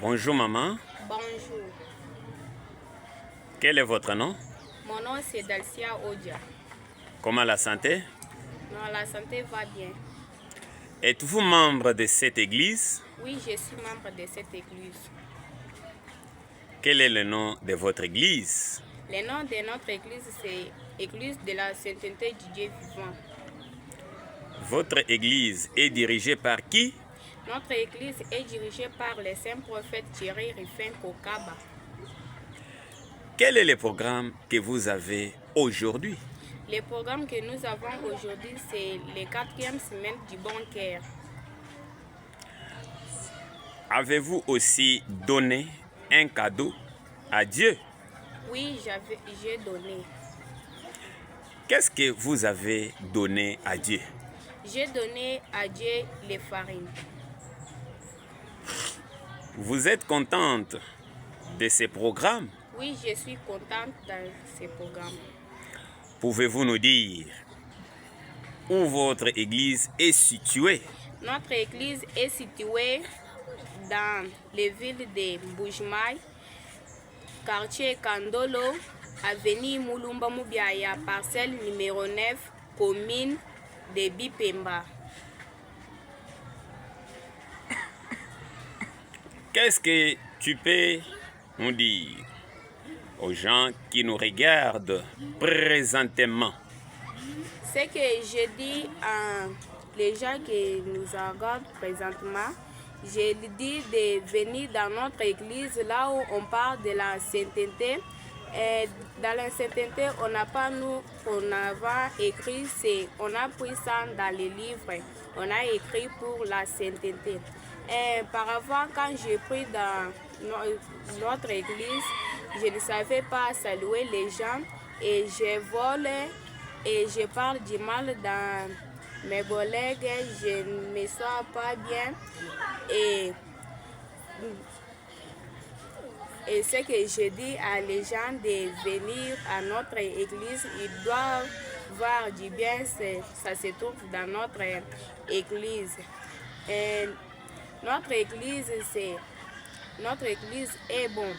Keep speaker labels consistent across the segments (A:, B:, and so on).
A: Bonjour maman,
B: Bonjour,
A: quel est votre nom?
B: mon nom c'est Dalcia Odia.
A: Comment la santé?
B: Non, la santé va bien.
A: Êtes-vous membre de cette église?
B: Oui, je suis membre de cette église.
A: Quel est le nom de votre église?
B: Le nom de notre église c'est Église de la Sainteté du Dieu vivant.
A: Votre église est dirigée par qui?
B: Notre église est dirigée par le saint prophète Thierry Rufin Kokaba.
A: Quel est le programme que vous avez aujourd'hui?
B: Le programme que nous avons aujourd'hui, c'est la 4e semaine du bon cœur.
A: Avez-vous aussi donné un cadeau à Dieu?
B: Oui, j'ai donné.
A: Qu'est-ce que vous avez donné à Dieu?
B: J'ai donné à Dieu les farines.
A: Vous êtes contente de ce programme?
B: Oui, je suis contente dans ce programme.
A: Pouvez-vous nous dire où votre église est située?
B: Notre église est située dans les villes de Mbujimai, quartier Kandolo, avenue Mulumba Mubiaya, parcelle numéro 9, commune de Bipemba.
A: Qu'est-ce que tu peux nous dire aux gens qui nous regardent présentement?
B: Ce que je dis à les gens qui nous regardent présentement, je dis de venir dans notre église là où on parle de la sainteté. Et dans la sainteté, on n'a pas nous, on a écrit, on a pris ça dans les livres, on a écrit pour la sainteté. Et par avant, quand j'ai pris dans notre église, je ne savais pas saluer les gens et je vole et je parle du mal dans mes collègues, je ne me sens pas bien et ce que je dis à les gens de venir à notre église, ils doivent voir du bien, ça se trouve dans notre église. Et notre église est bon.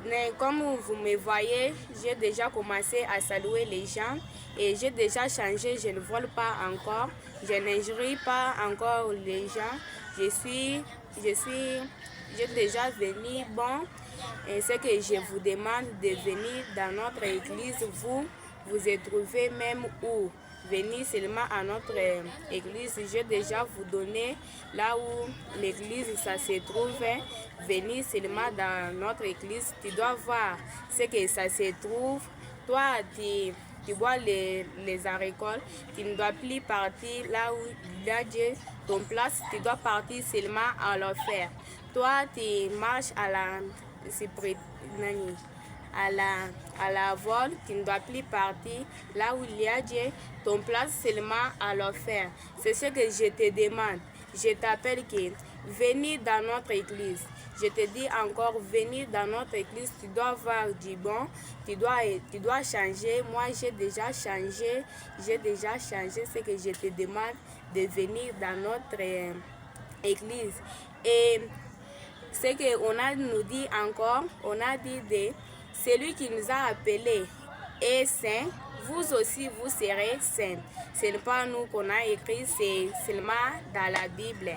B: Mais comme vous me voyez, j'ai déjà commencé à saluer les gens et j'ai déjà changé, je ne vole pas encore, je n'injurie pas encore les gens, j'ai déjà venu bon. Et ce que je vous demande de venir dans notre église, vous êtes trouvé même où? Venez seulement à notre église. J'ai déjà vous donné là où l'église ça se trouve. Venez seulement dans notre église. Tu dois voir ce que ça se trouve. Toi, tu vois les haricots. Tu ne dois plus partir là où il y a Dieu, ton place. Tu dois partir seulement à l'enfer. Toi, tu marches à la vol, tu ne dois plus partir là où il y a Dieu, ton place seulement à l'enfer. C'est ce que je te demande. Je t'appelle que venez dans notre église. Je te dis encore, venez dans notre église, tu dois voir du bon, tu dois changer. Moi, j'ai déjà changé, ce que je te demande de venir dans notre église. Et ce qu'on a nous dit encore, on a dit de celui qui nous a appelés est saint, vous aussi vous serez saints. Ce n'est pas nous qu'on a écrit, c'est seulement dans la Bible.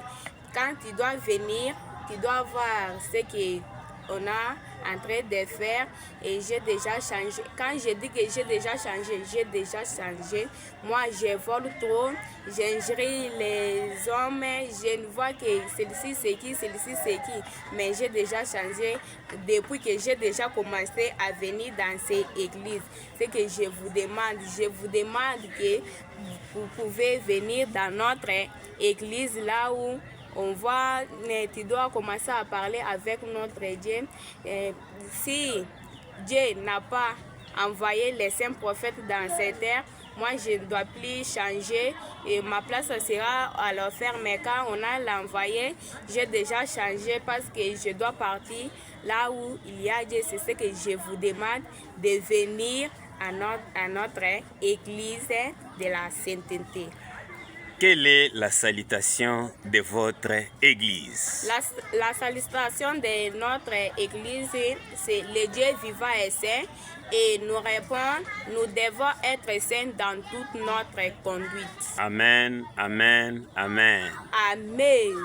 B: Quand tu dois venir, tu dois voir ce qu'on a en train de faire et j'ai déjà changé. Quand je dis que j'ai déjà changé. Moi, je vole trop, j'injurie les hommes, je ne vois que celui-ci c'est qui, mais j'ai déjà changé depuis que j'ai déjà commencé à venir dans ces églises. Ce que je vous demande que vous pouvez venir dans notre église là où on voit, tu dois commencer à parler avec notre Dieu. Si Dieu n'a pas envoyé les saints prophètes dans cette terre, moi je ne dois plus changer et ma place sera à l'enfer. Mais quand on a l'envoyé, j'ai déjà changé parce que je dois partir là où il y a Dieu. C'est ce que je vous demande de venir à notre église de la sainteté.
A: Quelle est la salutation de votre église?
B: La salutation de notre église, c'est le Dieu vivant et saint. Et nous répond, nous devons être saints dans toute notre conduite.
A: Amen, amen, amen.
B: Amen.